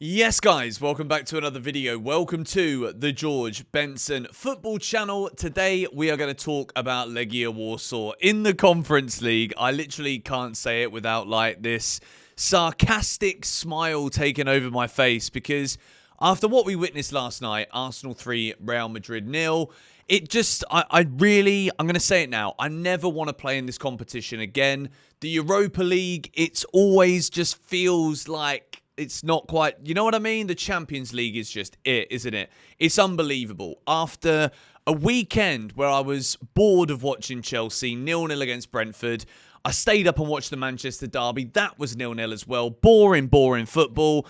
Yes, guys, welcome back to another video. Welcome to the George Benson football channel. Today, we are going to talk about Legia Warsaw in the Conference League. I literally can't say it without like this sarcastic smile taking over my face because after what we witnessed last night, Arsenal 3, Real Madrid 0, it just, I'm going to say it now. I never want to play in this competition again. The Europa League, it's always just feels like it's not quite, you know what I mean? The Champions League is just it, isn't it? It's unbelievable. After a weekend where I was bored of watching Chelsea 0-0 against Brentford, I stayed up and watched the Manchester derby. That was 0-0 as well. Boring football.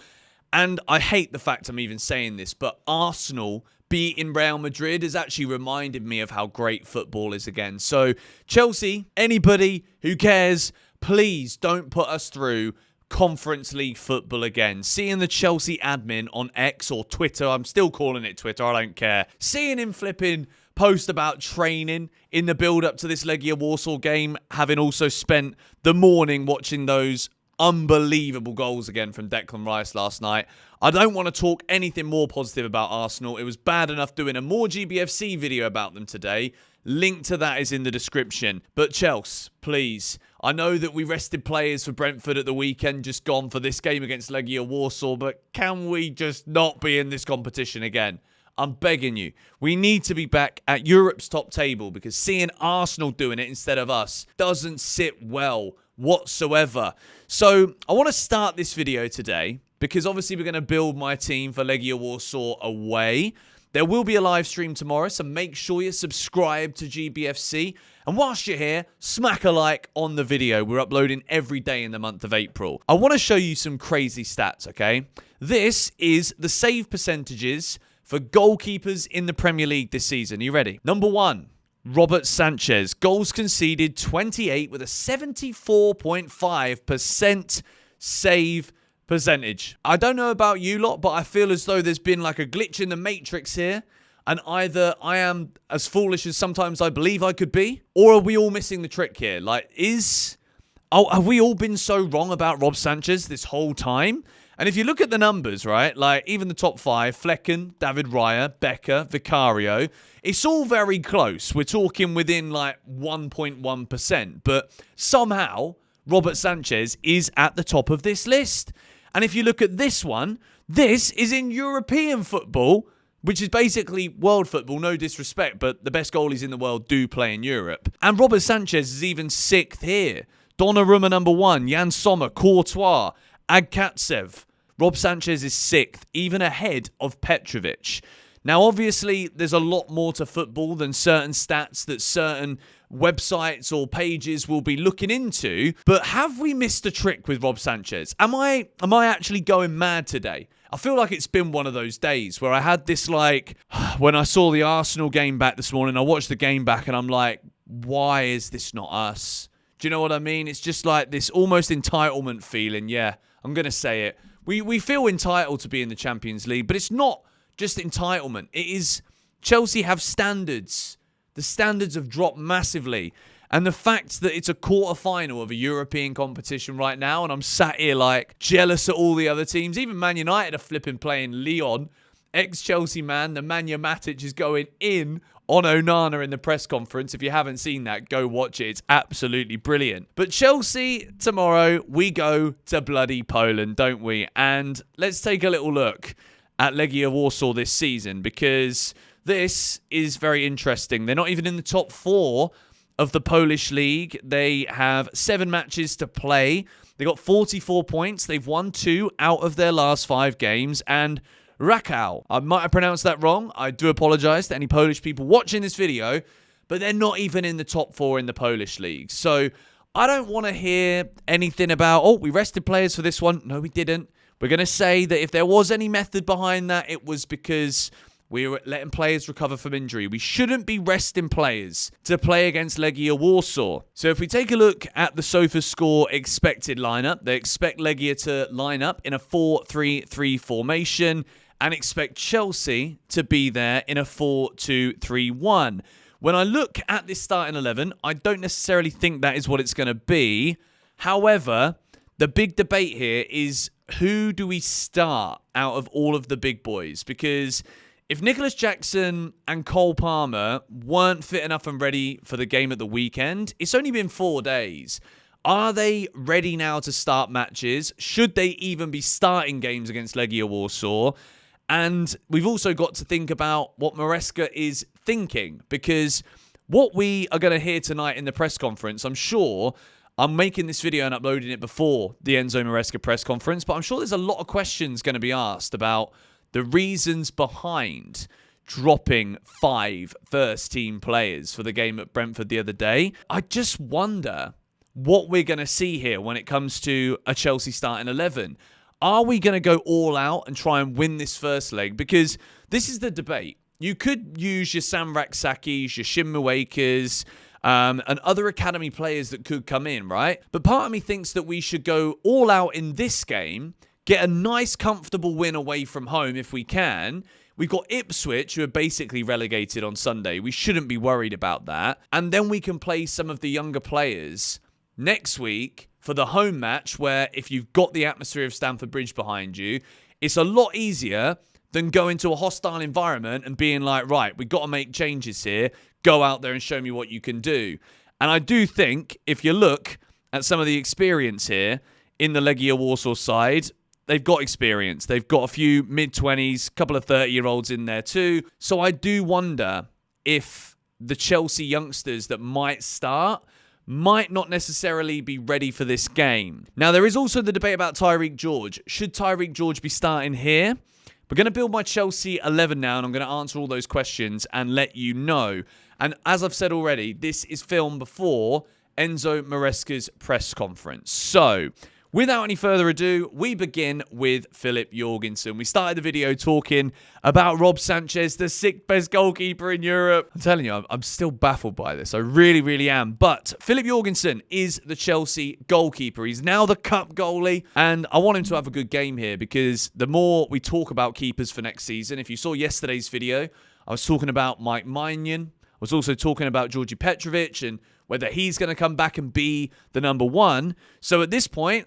And I hate the fact I'm even saying this, but Arsenal beating Real Madrid has actually reminded me of how great football is again. So, Chelsea, anybody who cares, please don't put us through Conference League football again. Seeing the Chelsea admin on X or Twitter, I'm still calling it Twitter, I don't care. Seeing him flipping post about training in the build-up to this Legia Warsaw game, having also spent the morning watching those unbelievable goals again from Declan Rice last night. I don't want to talk anything more positive about Arsenal. It was bad enough doing a more GBFC video about them today. Link to that is in the description. But Chelsea, please. I know that we rested players for Brentford at the weekend, just gone for this game against Legia Warsaw, but can we just not be in this competition again? I'm begging you. We need to be back at Europe's top table because seeing Arsenal doing it instead of us doesn't sit well whatsoever. So I want to start this video today because obviously we're going to build my team for Legia Warsaw away. There will be a live stream tomorrow, so make sure you're subscribed to GBFC. And whilst you're here, smack a like on the video. We're uploading every day in the month of April. I want to show you some crazy stats, okay? This is the save percentages for goalkeepers in the Premier League this season. Are you ready? Number 1, Robert Sanchez. Goals conceded 28 with a 74.5% save percentage. I don't know about you lot, but I feel as though there's been like a glitch in the matrix here. And either I am as foolish as sometimes I believe I could be, or are we all missing the trick here? Like, have we all been so wrong about Rob Sanchez this whole time? And if you look at the numbers, right, like even the top 5, Flecken, David Raya, Becker, Vicario, it's all very close. We're talking within like 1.1%. But somehow, Robert Sanchez is at the top of this list. And if you look at this one, this is in European football, which is basically world football, no disrespect, but the best goalies in the world do play in Europe. And Robert Sanchez is even 6th here. Donnarumma number 1, Jan Sommer, Courtois, Agkatsev. Rob Sanchez is 6th, even ahead of Petrovic. Now, obviously, there's a lot more to football than certain stats that certain websites or pages will be looking into. But have we missed a trick with Rob Sanchez? Am I actually going mad today? I feel like it's been one of those days where I had this like, when I saw the Arsenal game back this morning, I watched the game back and I'm like, why is this not us? Do you know what I mean? It's just like this almost entitlement feeling. Yeah, I'm going to say it. We feel entitled to be in the Champions League, but it's not just entitlement. It is Chelsea have standards. The standards have dropped massively. And the fact that it's a quarter-final of a European competition right now, and I'm sat here like jealous at all the other teams. Even Man United are flipping playing Lyon. Ex-Chelsea man, the Nemanja Matic is going in on Onana in the press conference. If you haven't seen that, go watch it. It's absolutely brilliant. But Chelsea, tomorrow, we go to bloody Poland, don't we? And let's take a little look at Legia Warsaw this season because this is very interesting. They're not even in the top 4 of the Polish league. They have 7 matches to play. They got 44 points. They've won 2 out of their last 5 games. And Rakow, I might have pronounced that wrong. I do apologize to any Polish people watching this video, but they're not even in the top 4 in the Polish league. So I don't want to hear anything about, oh, we rested players for this one. No, we didn't. We're going to say that if there was any method behind that, it was because we were letting players recover from injury. We shouldn't be resting players to play against Legia Warsaw. So if we take a look at the SofaScore expected lineup, they expect Legia to line up in a 4-3-3 formation and expect Chelsea to be there in a 4-2-3-1. When I look at this starting 11, I don't necessarily think that is what it's going to be. However, The big debate here is, who do we start out of all of the big boys? Because if Nicholas Jackson and Cole Palmer weren't fit enough and ready for the game at the weekend, it's only been 4 days. Are they ready now to start matches? Should they even be starting games against Legia Warsaw? And we've also got to think about what Maresca is thinking, because what we are going to hear tonight in the press conference, I'm sure, I'm making this video and uploading it before the Enzo Maresca press conference, but I'm sure there's a lot of questions going to be asked about the reasons behind dropping 5 first-team players for the game at Brentford the other day. I just wonder what we're going to see here when it comes to a Chelsea starting 11. Are we going to go all out and try and win this first leg? Because this is the debate. You could use your Sam Raksakis, your Shin Muakers, and other academy players that could come in, right? But part of me thinks that we should go all out in this game, get a nice, comfortable win away from home if we can. We've got Ipswich, who are basically relegated on Sunday. We shouldn't be worried about that. And then we can play some of the younger players next week for the home match, where if you've got the atmosphere of Stamford Bridge behind you, it's a lot easier than going to a hostile environment and being like, right, we've got to make changes here. Go out there and show me what you can do. And I do think, if you look at some of the experience here in the Legia Warsaw side, they've got experience. They've got a few mid-20s, couple of 30-year-olds in there too. So I do wonder if the Chelsea youngsters that might start might not necessarily be ready for this game. Now, there is also the debate about Tyreek George. Should Tyreek George be starting here? We're going to build my Chelsea 11 now, and I'm going to answer all those questions and let you know. And as I've said already, this is filmed before Enzo Maresca's press conference. So, without any further ado, we begin with Philip Jorgensen. We started the video talking about Rob Sanchez, the 6th best goalkeeper in Europe. I'm telling you, I'm still baffled by this. I really, really am. But Philip Jorgensen is the Chelsea goalkeeper. He's now the cup goalie. And I want him to have a good game here, because the more we talk about keepers for next season, if you saw yesterday's video, I was talking about Mike Maignan. I was also talking about Georgi Petrovic and whether he's going to come back and be the number 1. So at this point,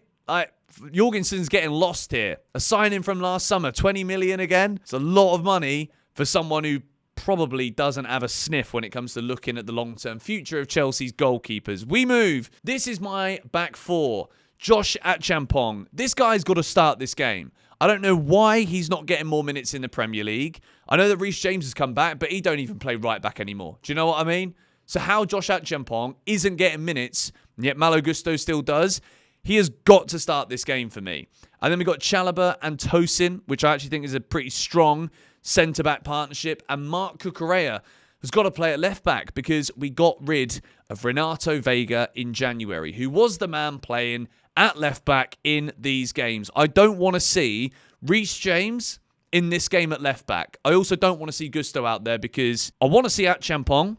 Jorgensen's getting lost here. A signing from last summer, 20 million again. It's a lot of money for someone who probably doesn't have a sniff when it comes to looking at the long-term future of Chelsea's goalkeepers. We move. This is my back 4. Josh Achampong. This guy's got to start this game. I don't know why he's not getting more minutes in the Premier League. I know that Reece James has come back, but he don't even play right back anymore. Do you know what I mean? So how Josh Achampong isn't getting minutes, and yet Malo Gusto still does, he has got to start this game for me. And then we've got Chalobah and Tosin, which I actually think is a pretty strong centre-back partnership. And Marc Cucurella has got to play at left-back, because we got rid of Renato Vega in January, who was the man playing at left-back in these games. I don't want to see Reece James in this game at left-back. I also don't want to see Gusto out there, because I want to see Achampong.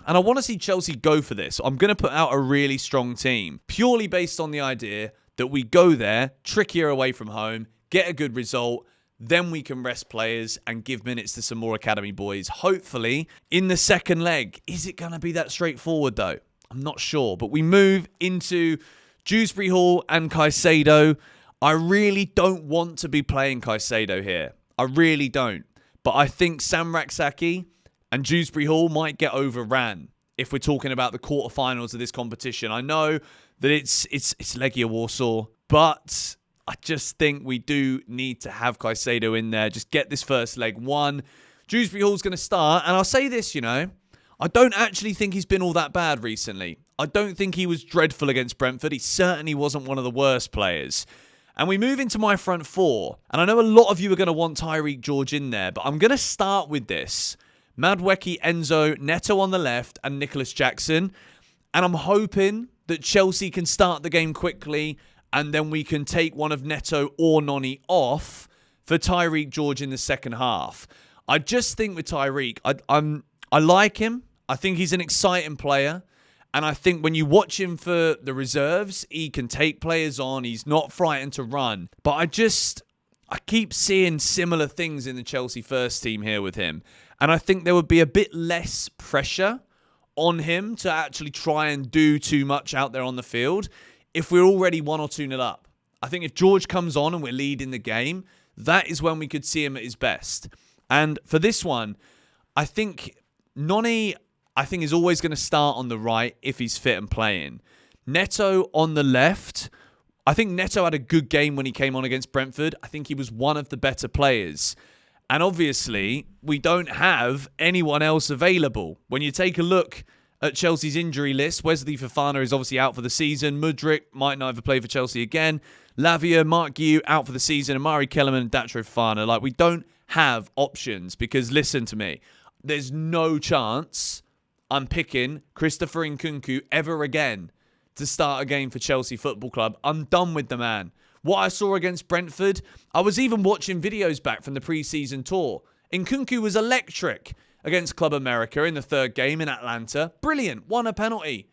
And I want to see Chelsea go for this. I'm going to put out a really strong team, purely based on the idea that we go there, trickier away from home, get a good result, then we can rest players and give minutes to some more academy boys, hopefully, in the second leg. Is it going to be that straightforward, though? I'm not sure. But we move into Dewsbury Hall and Caicedo. I really don't want to be playing Caicedo here. I really don't. But I think Sam Raksaki and Dewsbury Hall might get overran if we're talking about the quarterfinals of this competition. I know that it's Legia Warsaw, but I just think we do need to have Caicedo in there. Just get this first leg won. Dewsbury Hall's going to start. And I'll say this, I don't actually think he's been all that bad recently. I don't think he was dreadful against Brentford. He certainly wasn't one of the worst players. And we move into my front 4. And I know a lot of you are going to want Tyreek George in there, but I'm going to start with this. Madueke, Enzo, Neto on the left, and Nicholas Jackson. And I'm hoping that Chelsea can start the game quickly, and then we can take one of Neto or Noni off for Tyreek George in the second half. I just think with Tyreek, I like him. I think he's an exciting player. And I think when you watch him for the reserves, he can take players on. He's not frightened to run. But I keep seeing similar things in the Chelsea first team here with him. And I think there would be a bit less pressure on him to actually try and do too much out there on the field if we're already 1 or 2-0 up. I think if George comes on and we're leading the game, that is when we could see him at his best. And for this one, I think Noni, is always going to start on the right if he's fit and playing. Neto on the left. I think Neto had a good game when he came on against Brentford. I think he was one of the better players. And obviously, we don't have anyone else available. When you take a look at Chelsea's injury list, Wesley Fofana is obviously out for the season. Mudryk might not ever play for Chelsea again. Lavia, Mark Guiu out for the season. Amari Kellerman and Datro Fofana. Like, we don't have options because, listen to me, there's no chance I'm picking Christopher Nkunku ever again to start a game for Chelsea Football Club. I'm done with the man. What I saw against Brentford, I was even watching videos back from the pre-season tour. Nkunku was electric against Club America in the third game in Atlanta. Brilliant. Won a penalty.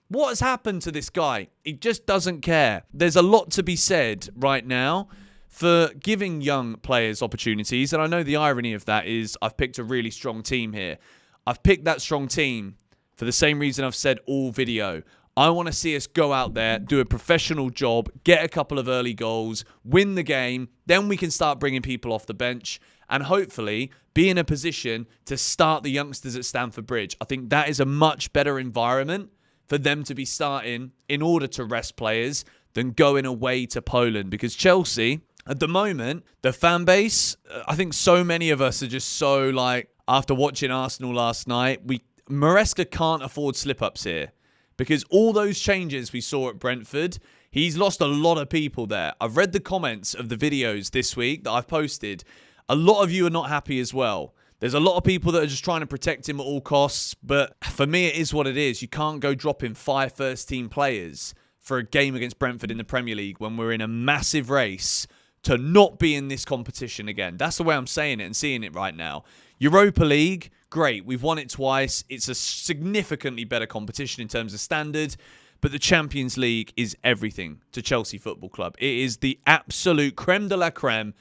What has happened to this guy? He just doesn't care. There's a lot to be said right now for giving young players opportunities. And I know the irony of that is I've picked a really strong team here. I've picked that strong team for the same reason I've said all video. I want to see us go out there, do a professional job, get a couple of early goals, win the game. Then we can start bringing people off the bench and hopefully be in a position to start the youngsters at Stamford Bridge. I think that is a much better environment for them to be starting in order to rest players than going away to Poland. Because Chelsea, at the moment, the fan base, I think so many of us are just so like, after watching Arsenal last night, Maresca can't afford slip-ups here. Because all those changes we saw at Brentford, he's lost a lot of people there. I've read the comments of the videos this week that I've posted. A lot of you are not happy as well. There's a lot of people that are just trying to protect him at all costs. But for me, it is what it is. You can't go dropping 5 first-team players for a game against Brentford in the Premier League when we're in a massive race to not be in this competition again. That's the way I'm saying it and seeing it right now. Europa League, great. We've won it twice. It's a significantly better competition in terms of standard. But the Champions League is everything to Chelsea Football Club. It is the absolute creme de la creme.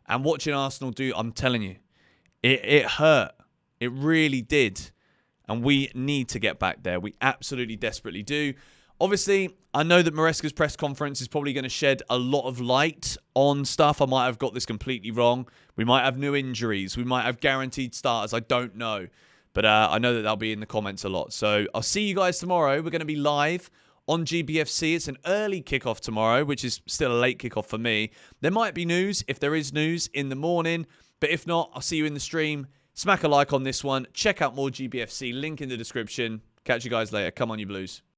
And watching Arsenal do, I'm telling you, it hurt. It really did. And we need to get back there. We absolutely desperately do. Obviously, I know that Maresca's press conference is probably going to shed a lot of light on stuff. I might have got this completely wrong. We might have new injuries. We might have guaranteed starters. I don't know. But I know that they'll be in the comments a lot. So I'll see you guys tomorrow. We're going to be live on GBFC. It's an early kickoff tomorrow, which is still a late kickoff for me. There might be news, if there is news, in the morning. But if not, I'll see you in the stream. Smack a like on this one. Check out more GBFC. Link in the description. Catch you guys later. Come on, you Blues.